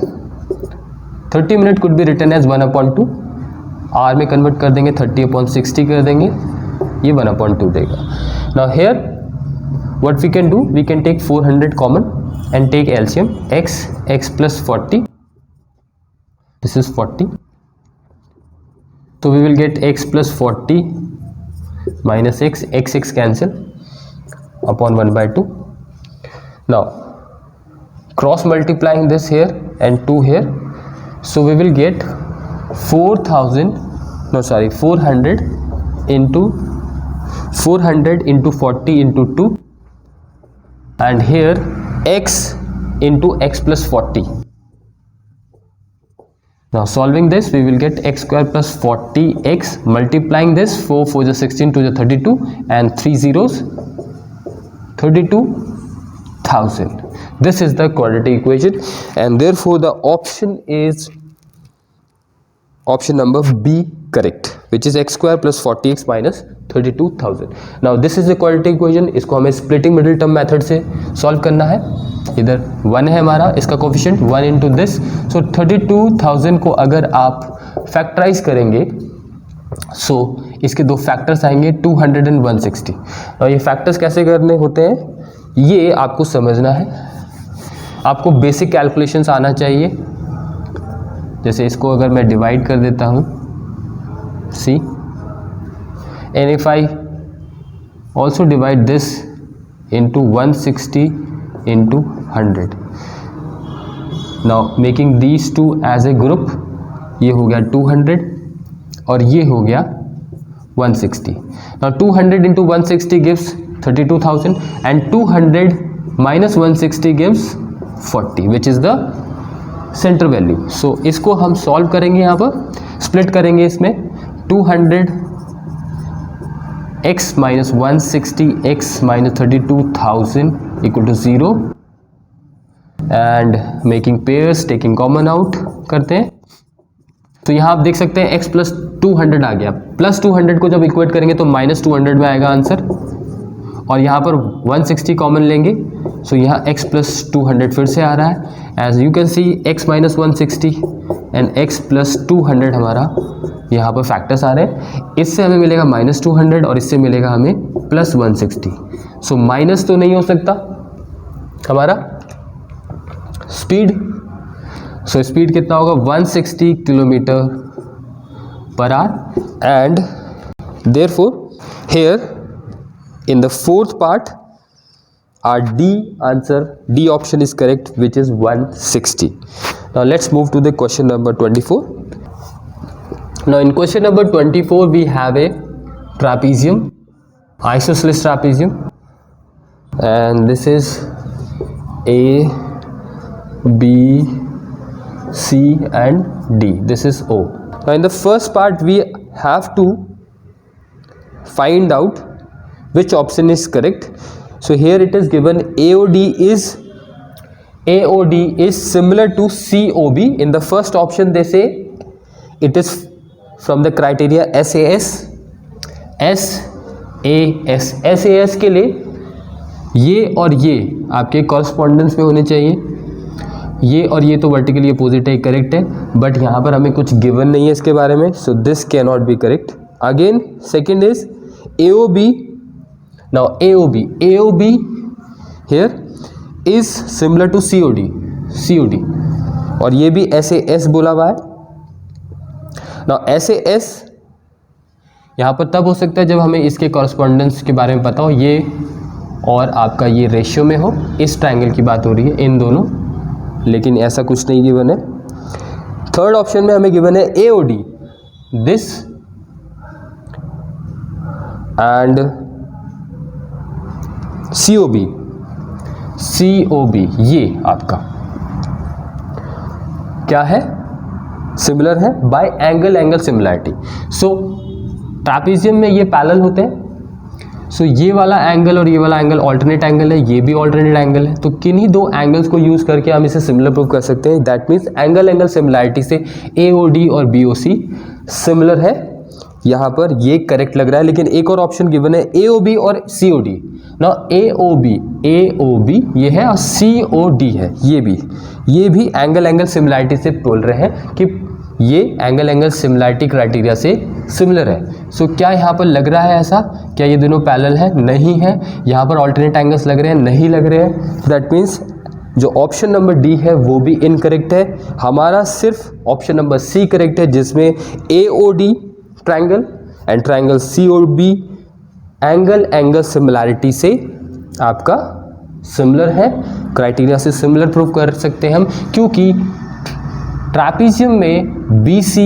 30 minute could be written as 1/2, hour में कन्वर्ट कर देंगे 30/60 कर देंगे, ये 1/2 देगा। Now here what we can do, we can take 400 common and take LCM, x plus 40, this is 40, so we will get x plus 40 minus x cancel upon 1/2. Now cross multiplying this here and 2 here, so we will get 400 into 40 into 2, and here x into x plus 40. Now solving this we will get x square plus 40x, multiplying this 4 4 is 16, 2 is 32 and 3 zeros 32,000. This is the quadratic equation and therefore the option is option number B correct, which is x square plus 40x minus 32,000. Now this is the quadratic equation, इसको हमें splitting middle term method से solve करना है। इधर 1 है हमारा, इसका coefficient 1 into this, so 32,000 को अगर आप फैक्टराइज करेंगे सो इसके दो फैक्टर्स आएंगे 200 and 160। और ये फैक्टर्स कैसे करने होते हैं ये आपको समझना है, आपको बेसिक कैलकुलेशंस आना चाहिए। जैसे इसको अगर मैं डिवाइड कर देता हूँ C, and if I also divide this into 160 into 100, now making these two as a group, ये हो गया 200 और ये हो गया 160. Now 200 into 160 gives 32,000 and 200 minus 160 gives 40, which is the centre value. So इसको हम सॉल्व करेंगे यहाँ पर, स्प्लिट करेंगे इसमें 200 x minus 160 x minus 32,000 equal to 0 and making pairs taking common out करते हैं। तो यहाँ आप देख सकते हैं x plus 200 आ गया, प्लस 200 को जब इक्वेट करेंगे तो माइनस 200 में आएगा आंसर, और यहाँ पर 160 कॉमन लेंगे, सो यहाँ x plus 200 फिर से आ रहा है। As you can see x minus 160 and x plus 200 हमारा यहाँ पर फैक्टर्स आ रहे हैं। इससे हमें मिलेगा माइनस 200 और इससे मिलेगा हमें प्लस 160। सो माइनस तो नहीं हो सकता हमारा स्पीड, सो स्पीड कितना होगा 160 kilometre per hour and therefore here in the fourth part our D answer, D option is correct, which is 160. Now let's move to the question number 24. Now in question number 24 we have a trapezium, isosceles trapezium, and this is A, B, C and D. This is O. Now in the first part we have to find out which option is correct. So here it is given AOD is similar to COB. In the first option they say it is from the criteria SAS, SAS, SAS के लिए ये और ये आपके correspondence में होने चाहिए, ये और ये तो वर्टिकली अपोजिट है, करेक्ट है, बट यहाँ पर हमें कुछ गिवन नहीं है इसके बारे में, so this can not B correct. Again second is AOB. Now AOB here is similar to COD, और ये भी SAS बोला हुआ है। Now SAS यहाँ पर तब हो सकता है जब हमें इसके कॉरस्पॉन्डेंस के बारे में पता हो, ये और आपका ये रेशियो में हो, इस ट्रायंगल की बात हो रही है इन दोनों, लेकिन ऐसा कुछ नहीं गिवन है। थर्ड ऑप्शन में हमें गिवन है AOD, दिस एंड COB, ये आपका क्या है, सिमिलर है बाय एंगल सिमिलैरिटी। सो ट्रापेजियम में ये पैरेलल होते हैं, सो ये वाला एंगल और ये वाला एंगल ऑल्टरनेट एंगल है, ये भी ऑल्टरनेट एंगल है, तो किन्हीं दो एंगल्स को यूज करके हम इसे सिमिलर प्रूव कर सकते हैं। दैट मीन्स एंगल सिमिलैरिटी से AOD और BOC सिमिलर है, यहाँ पर ये करेक्ट लग रहा है। लेकिन एक और ऑप्शन गिवन है AOB और COD। ना AOB ये है और COD है, ये भी एंगल सिमिलैरिटी से बोल रहे हैं कि ये एंगल सिमिलैरिटी क्राइटेरिया से सिमिलर है। सो क्या यहाँ पर लग रहा है ऐसा, क्या ये दोनों पैरेलल है? नहीं है। यहाँ पर ऑल्टरनेट एंगल्स लग रहे हैं? नहीं लग रहे हैं। दैट मीन्स जो ऑप्शन नंबर डी है वो भी इनकरेक्ट है। हमारा सिर्फ ऑप्शन नंबर सी करेक्ट है, जिसमें AOD triangle and triangle COB angle similarity से आपका सिमिलर है, क्राइटेरिया से सिमिलर प्रूव कर सकते हैं हम, क्योंकि ट्रापेजियम में BC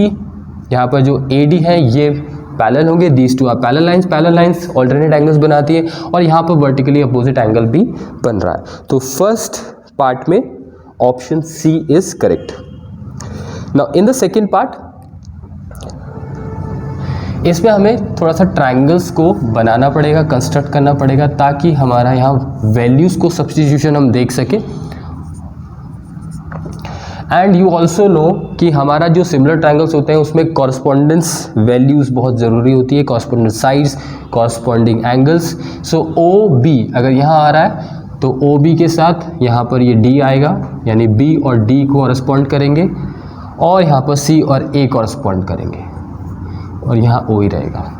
यहाँ पर जो AD है ये पैरेलल होंगे, these two are parallel lines alternate angles बनाती है, और यहाँ पर वर्टिकली अपोजिट एंगल भी बन रहा है। तो फर्स्ट पार्ट में option C is correct. Now in the second part, इसमें हमें थोड़ा सा ट्रायंगल्स को बनाना पड़ेगा, कंस्ट्रक्ट करना पड़ेगा, ताकि हमारा यहाँ वैल्यूज़ को सब्स्टिट्यूशन हम देख सके। एंड यू ऑल्सो नो कि हमारा जो सिमिलर ट्रायंगल्स होते हैं उसमें कॉरस्पॉन्डेंस वैल्यूज़ बहुत ज़रूरी होती है, कॉरस्पॉन्डेंस साइड्स, कॉरस्पॉन्डिंग एंगल्स। सो OB अगर यहाँ आ रहा है तो OB के साथ यहाँ पर ये D आएगा, यानी B और D कॉरस्पॉन्ड करेंगे, और यहाँ पर C और A कॉरस्पॉन्ड करेंगे, और यहाँ O ही रहेगा।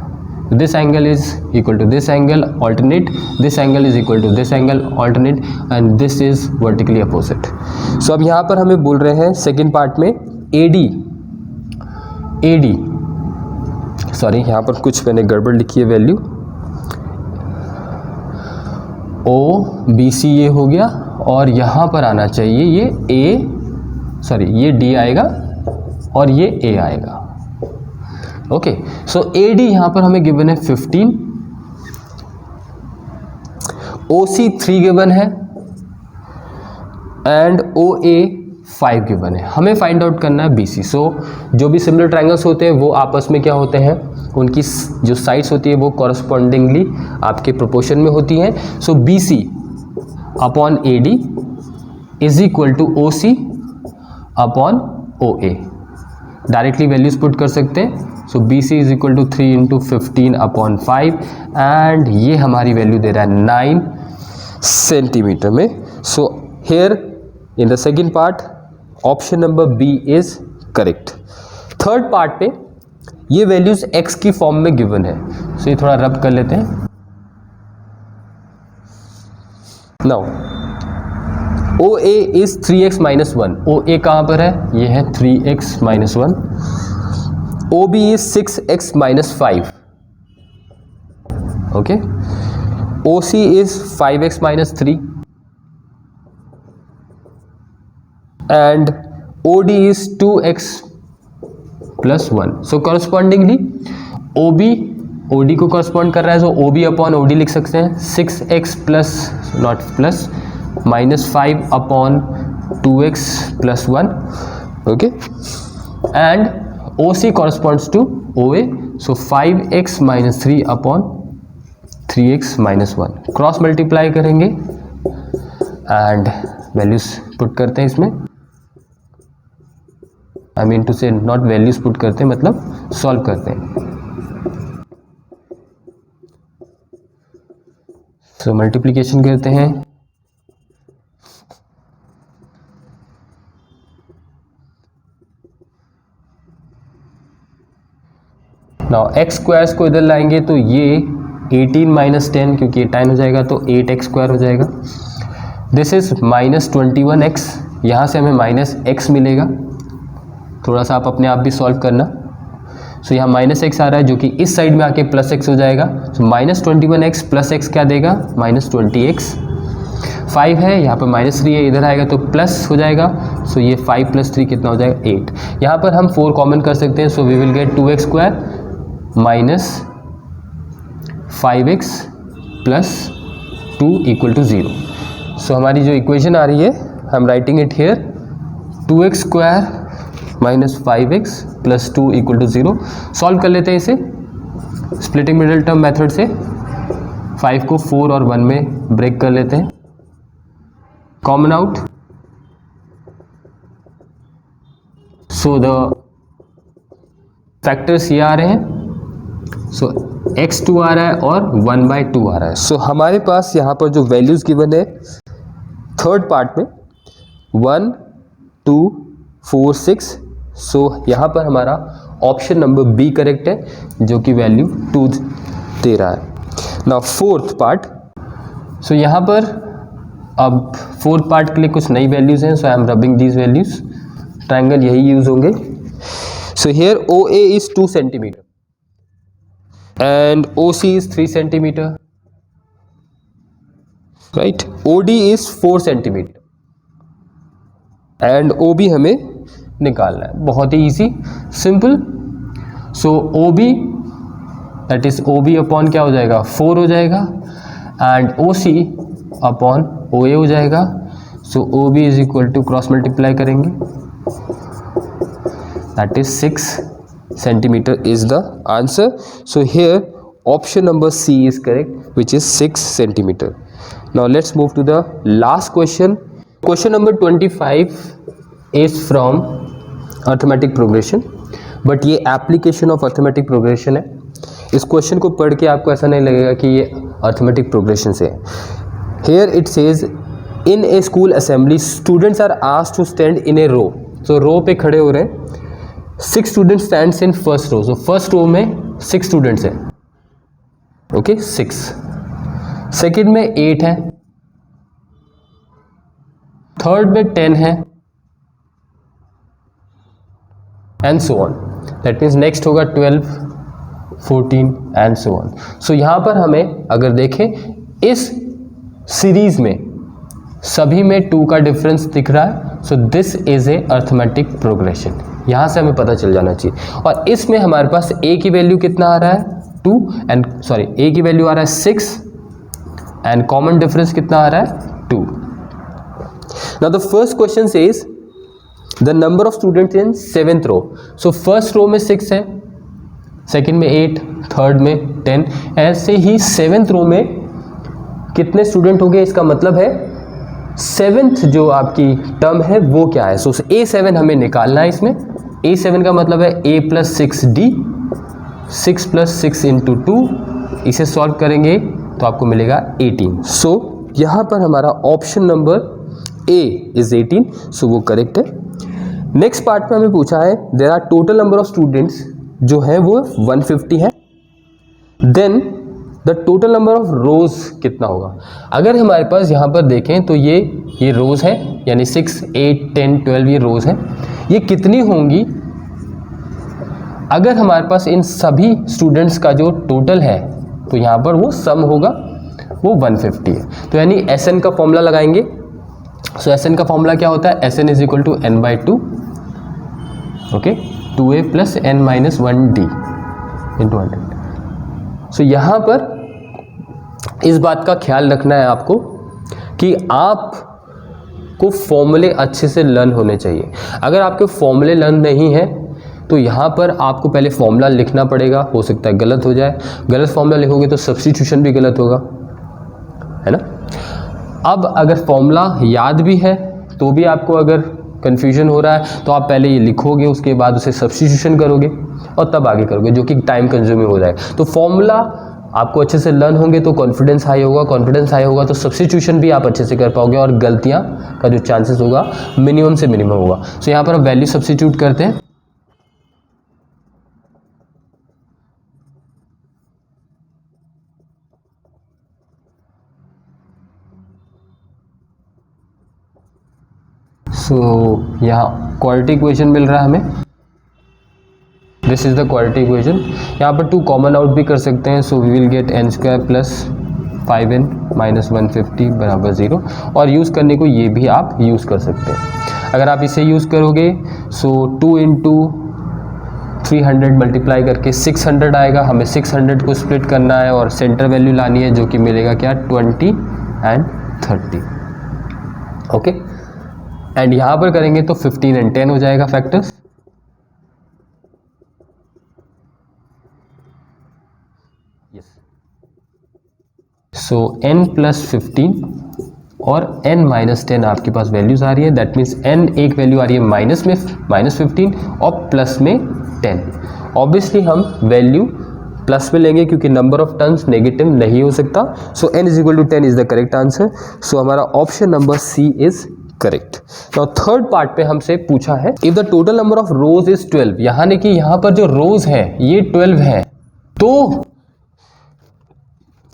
This angle is equal to this angle alternate, this angle is equal to this angle alternate, and this is vertically opposite. So अब यहाँ पर हमें बोल रहे हैं सेकेंड पार्ट में AD सॉरी यहाँ पर कुछ मैंने गड़बड़ लिखी है वैल्यू, OBC ये हो गया, और यहाँ पर आना चाहिए ये D आएगा और ये A आएगा। ओके, सो AD यहाँ पर हमें गिवन है 15, OC 3 गिवन है, एंड OA 5 गिवन है, हमें फाइंड आउट करना है BC। सो जो भी सिमिलर ट्रायंगल्स होते हैं वो आपस में क्या होते हैं, उनकी जो साइड्स होती है वो कॉरस्पॉन्डिंगली आपके प्रोपोर्शन में होती हैं। So BC upon AD is equal to OC upon OA। Directly values put कर सकते हैं। So BC is equal to 3 into 15 upon 5 and ये हमारी वैल्यू दे रहा है 9 सेंटीमीटर में। So here in the second part option number B is correct. Third part पे ये वैल्यूज x की फॉर्म में गिवन है। सो ये थोड़ा रब कर लेते हैं। Now OA is 3x minus 1। OA कहाँ पर है, ये है 3x minus 1। OB is 6x minus 5। Okay, OC is 5x minus 3 and OD is 2x plus 1. So correspondingly OB OD को correspond कर रहा है, so OB upon OD लिख सकते हैं 6x plus not plus minus 5 upon 2x plus 1. Okay, and OC corresponds to OA, so 5x minus 3 upon 3x minus 1. Cross multiply करेंगे and values put करते हैं इसमें। आई मीन टू से not values put करते हैं, मतलब solve करते हैं। सो मल्टीप्लिकेशन करते हैं। नाउ एक्स स्क्वायर्स को इधर लाएंगे तो ये 18 माइनस 10, क्योंकि ये 10 हो जाएगा तो 8x स्क्वायर हो जाएगा। दिस इज माइनस 21x, यहाँ से हमें माइनस x मिलेगा। थोड़ा सा आप अपने आप भी सॉल्व करना। सो यहाँ माइनस एक्स आ रहा है जो कि इस साइड में आके प्लस एक्स हो जाएगा। So minus 21x plus x क्या देगा, माइनस 20x। 5 है, यहाँ पर माइनस 3 है, इधर आएगा तो प्लस हो जाएगा। सो ये 5 प्लस 3 कितना हो जाएगा, 8। यहाँ पर हम 4 कॉमन कर सकते हैं। So we will get 2x square minus 5x plus 2 equal to 0। So हमारी जो इक्वेशन आ रही है, I am writing it here, 2x square minus 5x plus 2 equal to 0। Solve कर लेते हैं इसे स्प्लिटिंग मिडिल टर्म मेथड से। 5 को 4 और 1 में ब्रेक कर लेते हैं, common out. So the factors ये आ रहे हैं। सो x2 आ रहा है और 1/2 आ रहा है। सो हमारे पास यहाँ पर जो वैल्यूज गिवन है थर्ड पार्ट में 1 2 4 6। सो यहाँ पर हमारा ऑप्शन नंबर B करेक्ट है, जो कि वैल्यू 2 दे रहा है। Now fourth part. सो यहाँ पर अब फोर्थ पार्ट के लिए कुछ नई वैल्यूज हैं। So I am rubbing these values. Triangle यही यूज होंगे। So here OA is 2 centimetre and OC is 3 centimetre, right. OD is 4 centimetre and OB हमें निकालना है। बहुत ही easy, simple. So OB that is OB upon क्या हो जाएगा, 4 हो जाएगा एंड OC अपॉन OA हो जाएगा। So OB is equal to cross multiply करेंगे, that is 6 centimetre is the answer. So here option number C is correct, which is 6 centimeter. Now let's move to the last question. Question number 25 is from arithmetic progression, but ये application of arithmetic progression है। इस question को पढ़ के आपको ऐसा नहीं लगेगा कि ये अर्थमेटिक प्रोग्रेशन से है। Here it says in a school assembly students are asked to stand in a row. So row पे खड़े हो रहे हैं। 6 students stands in first row. So first row में 6 स्टूडेंट्स हैं, ओके 6। सेकेंड में 8 है, थर्ड में 10 है and so on. That means next होगा 12, 14 एंड सो ऑन। सो यहाँ पर हमें अगर देखें इस सीरीज में सभी में 2 का डिफरेंस दिख रहा है। So this is a arithmetic progression. यहाँ से हमें पता चल जाना चाहिए। और इसमें हमारे पास a की वैल्यू कितना आ रहा है, 2 एंड सॉरी a की वैल्यू आ रहा है 6 एंड कॉमन डिफरेंस कितना आ रहा है, 2। Now the first question says the number of students in 7th row, so first row में 6 है, सेकंड में 8, थर्ड में 10, ऐसे ही 7th रो में कितने स्टूडेंट होंगे, इसका मतलब है 7th जो आपकी टर्म है वो क्या है। सो A7 हमें निकालना है। इसमें A7 का मतलब है A + 6D, 6 + 6 × 2, इसे सॉल्व करेंगे तो आपको मिलेगा 18। सो यहाँ पर हमारा option number A is 18, so वो करेक्ट है। नेक्स्ट पार्ट में हमें पूछा है there are total number of students जो है वो 150 है, then the total number of rows कितना होगा। अगर हमारे पास यहाँ पर देखें तो ये रोज है, यानी 6, 8, 10, 12 ये रोज है। ये कितनी होंगी अगर हमारे पास इन सभी स्टूडेंट्स का जो टोटल है, तो यहाँ पर वो सम होगा वो 150 है। तो यानी SN का फॉर्मूला लगाएंगे। सो SN का फॉर्मूला क्या होता है, SN = n/2, okay, 2a + n - 1d × 100। सो यहाँ पर इस बात का ख्याल रखना है आपको कि आपको फॉर्मूले अच्छे से लर्न होने चाहिए। अगर आपके फॉर्मूले लर्न नहीं है तो यहाँ पर आपको पहले फॉर्मूला लिखना पड़ेगा, हो सकता है गलत हो जाए। गलत फॉर्मूला लिखोगे तो सब्स्टिट्यूशन भी गलत होगा, है ना। अब अगर फॉर्मूला याद भी है तो भी आपको अगर कन्फ्यूजन हो रहा है तो आप पहले ये लिखोगे, उसके बाद उसे सब्स्टिट्यूशन करोगे और तब आगे करोगे, जो कि टाइम कंज्यूमिंग हो जाएगा। तो फॉर्मूला आपको अच्छे से लर्न होंगे तो कॉन्फिडेंस हाई होगा, कॉन्फिडेंस हाई होगा तो सब्स्टिट्यूशन भी आप अच्छे से कर पाओगे और गलतियाँ का जो चांसेस होगा मिनिमम से मिनिमम होगा। सो यहाँ पर हम वैल्यू सब्स्टिट्यूट करते हैं। सो यहाँ क्वालिटी इक्वेशन मिल रहा है हमें, this is the quality equation. यहाँ पर 2 कॉमन आउट भी कर सकते हैं। So we will gate n² + 5n - 150 = 0, और यूज़ करने को ये भी आप यूज़ कर सकते हैं। अगर आप इसे यूज़ करोगे सो 2 × 300 मल्टीप्लाई करके 600 आएगा। हमें 600 को स्प्लिट करना है और सेंटर वैल्यू लानी है, जो कि मिलेगा क्या, 20 और 30, ओके। एंड यहाँ पर करेंगे तो 15 और 10 हो जाएगा फैक्टर्स। सो n + 15 और n - 10 आपके पास वैल्यूज आ रही है। दैट मीन्स n एक वैल्यू आ रही है माइनस में -15 और प्लस में 10। ऑब्वियसली हम वैल्यू प्लस में लेंगे क्योंकि नंबर ऑफ टर्म्स नेगेटिव नहीं हो सकता। So n = 10 is the correct answer. So हमारा option number C is correct. Now third part पे हमसे पूछा है if the total number of rows is 12, यानी कि यहाँ पर जो रोज है ये 12 है, तो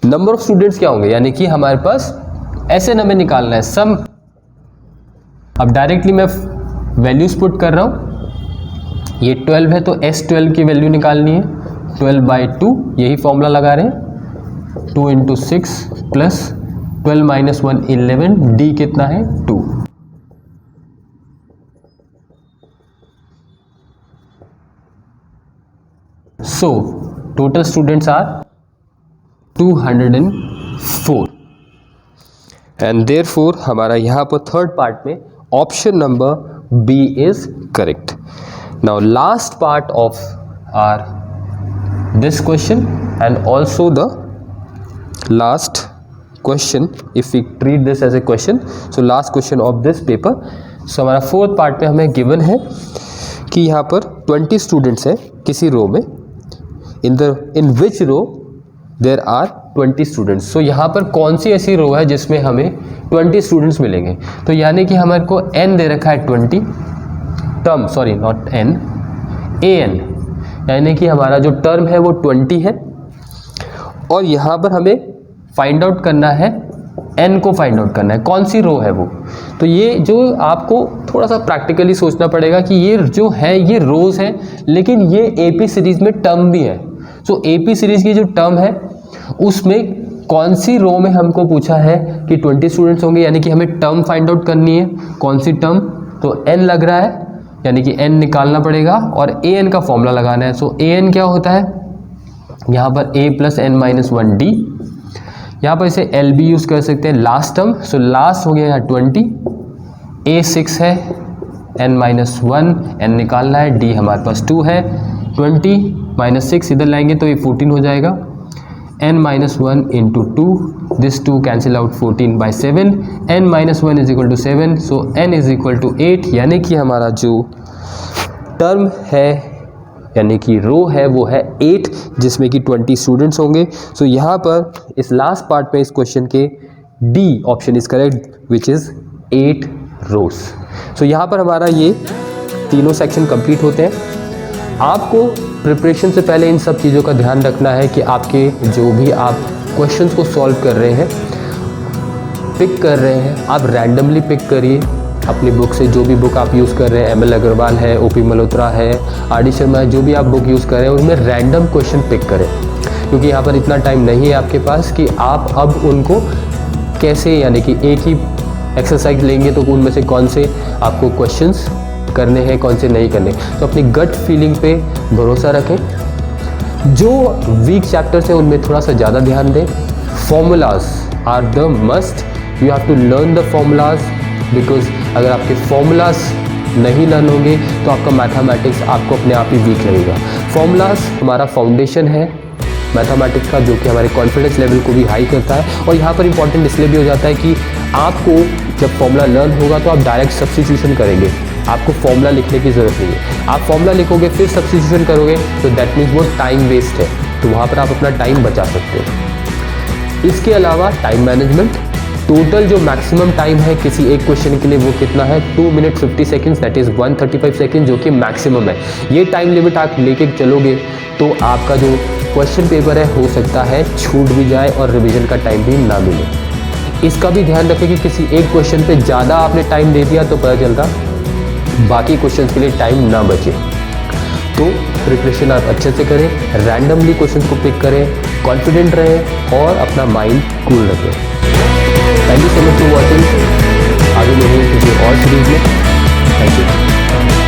नंबर ऑफ स्टूडेंट्स क्या होंगे, यानी कि हमारे पास SN हमें निकालना है, सम। अब डायरेक्टली मैं वैल्यूज पुट कर रहा हूं। ये 12 है तो S12 की वैल्यू निकालनी है, 12/2, यही फॉर्मूला लगा रहे हैं। 2 × 6 + 12 - 1 11, D कितना है, 2। So total students are 204 and therefore हमारा यहाँ पर थर्ड पार्ट में option number B is correct. Now last part of or this question and also the last question, if we treat this as a question, so last question of this paper. So हमारा fourth part में हमें given है कि यहाँ पर 20 students हैं किसी रो में, इन विच रो देयर आर 20 स्टूडेंट्स। सो यहाँ पर कौन सी ऐसी रो है जिसमें हमें 20 स्टूडेंट्स मिलेंगे, तो यानी कि हमारे को n दे रखा है 20 term, sorry not n, an, यानी कि हमारा जो टर्म है वो 20 है, और यहाँ पर हमें फाइंड आउट करना है n को फाइंड आउट करना है कौन सी रो है वो। तो ये जो आपको थोड़ा सा प्रैक्टिकली सोचना पड़ेगा कि ये जो है ये रोज है, लेकिन ये AP सीरीज में टर्म भी है। सो AP सीरीज की जो टर्म है उसमें कौन सी रो में हमको पूछा है कि 20 स्टूडेंट्स होंगे, यानी कि हमें टर्म फाइंड आउट करनी है, कौन सी टर्म, तो n लग रहा है, यानी कि n निकालना पड़ेगा और an का फॉर्मूला लगाना है। सो an क्या होता है, यहाँ पर a + n - 1d, यहाँ पर इसे LB यूज़ कर सकते हैं लास्ट टर्म। सो लास्ट हो गया यहाँ 20, a 6 है, n-1 n निकालना है, d हमारे पास 2 है, 20 - 6 इधर लाएंगे तो ये 14 हो जाएगा, n-1 into 2, this 2 cancel out 14/7, n-1 is equal to 7, so n is equal to 8, यानी कि हमारा जो टर्म है यानी कि रो है वो है 8, जिसमें कि 20 स्टूडेंट्स होंगे। सो यहाँ पर इस लास्ट पार्ट में इस क्वेश्चन के D option is correct which is 8 रोज। सो यहाँ पर हमारा ये तीनों सेक्शन कंप्लीट होते हैं। आपको प्रिपरेशन से पहले इन सब चीज़ों का ध्यान रखना है कि आपके जो भी आप क्वेश्चंस को सॉल्व कर रहे हैं, पिक कर रहे हैं, आप रैंडमली पिक करिए अपनी बुक से। जो भी बुक आप यूज़ कर रहे हैं, ML अग्रवाल है, OP मल्होत्रा है, RD शर्मा है, जो भी आप बुक यूज़ कर रहे हैं उनमें रैंडम क्वेश्चन पिक करें, क्योंकि यहाँ पर इतना टाइम नहीं है आपके पास कि आप अब उनको कैसे, यानी कि एक ही एक्सरसाइज लेंगे तो उनमें से कौन से आपको क्वेश्चंस करने हैं, कौन से नहीं करने। तो अपनी गट फीलिंग पे भरोसा रखें। जो वीक चैप्टर्स हैं उनमें थोड़ा सा ज़्यादा ध्यान दें। Formulas are the must, you have to learn the formulas, because अगर आपके फॉर्मूलाज नहीं लर्न होंगे तो आपका मैथमेटिक्स आपको अपने आप ही वीक लगेगा। फॉर्मूलाज हमारा फाउंडेशन है मैथमेटिक्स का, जो कि हमारे कॉन्फिडेंस लेवल को भी हाई करता है। और यहाँ पर इंपॉर्टेंट इसलिए भी हो जाता है कि आपको जब फॉर्मूला लर्न होगा तो आप डायरेक्ट सब्स्टिट्यूशन करेंगे, आपको फॉर्मूला लिखने की ज़रूरत नहीं है। आप फॉर्मूला लिखोगे फिर सब्स्टिट्यूशन करोगे तो दैट मीन्स वो टाइम वेस्ट है, तो वहाँ पर आप अपना टाइम बचा सकते हैं। इसके अलावा टाइम मैनेजमेंट, टोटल जो मैक्सिमम टाइम है किसी एक क्वेश्चन के लिए वो कितना है, 2 minute 50 seconds, that is 135 second, जो कि मैक्सिमम है। ये टाइम लिमिट आप लेके चलोगे तो आपका जो क्वेश्चन पेपर है हो सकता है छूट भी जाए और रिवीजन का टाइम भी ना मिले। इसका भी ध्यान रखें कि किसी एक क्वेश्चन पे ज़्यादा आपने टाइम दे दिया तो पता चलता बाकी क्वेश्चन के लिए टाइम ना बचे। तो प्रिपरेशन आप अच्छे से करें, रैंडमली क्वेश्चन को पिक करें, कॉन्फिडेंट रहें और अपना माइंड कूल रखें। Thank you so much for watching. आगे मिलेंगे किसी और सीरीज में। Thank you.